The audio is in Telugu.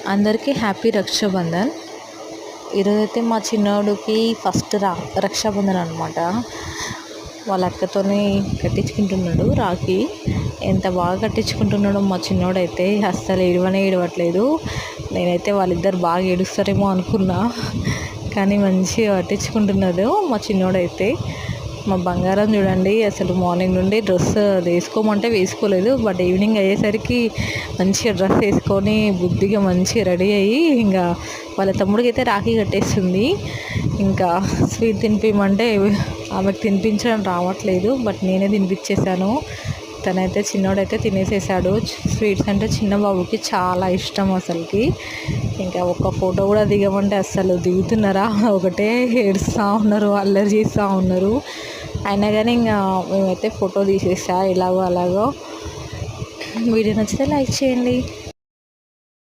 అందరికీ హ్యాపీ రక్షాబంధన్. ఈరోజైతే మా చిన్నోడికి ఫస్ట్ రక్షాబంధన్ అనమాట. వాళ్ళ అక్కతోని కట్టించుకుంటున్నాడు రాఖీ. ఎంత బాగా కట్టించుకుంటున్నాడో మా చిన్నోడైతే, అస్సలు ఏడవట్లేదు. నేనైతే వాళ్ళిద్దరు బాగా ఏడుస్తారేమో అనుకున్నా, కానీ మంచిగా కట్టించుకుంటున్నాడు మా చిన్నోడైతే. మా బంగారం చూడండి, అసలు మార్నింగ్ నుండి డ్రెస్ వేసుకోమంటే వేసుకోలేదు, బట్ ఈవినింగ్ అయ్యేసరికి మంచిగా డ్రెస్ వేసుకొని బుద్ధిగా మంచిగా రెడీ అయ్యి ఇంకా వాళ్ళ తమ్ముడికి అయితే రాఖీ కట్టేస్తుంది. ఇంకా స్వీట్ తినిపించమంటే ఆమెకు తినిపించడం రావట్లేదు, బట్ నేనే తినిపించేశాను. తనైతే చిన్నోడైతే తినేసేసాడు. స్వీట్స్ అంటే చిన్న బాబుకి చాలా ఇష్టం అసలుకి. ఇంకా ఒక్క ఫోటో కూడా దిగమంటే అస్సలు దిగుతున్నారా, ఒకటే ఏడుస్తూ ఉన్నారు, అల్లరి చేస్తూ ఉన్నారు. అయినా కానీ ఇంకా మేమైతే ఫోటో తీసేసా ఎలాగో అలాగో. వీడియో నచ్చితే లైక్ చేయండి.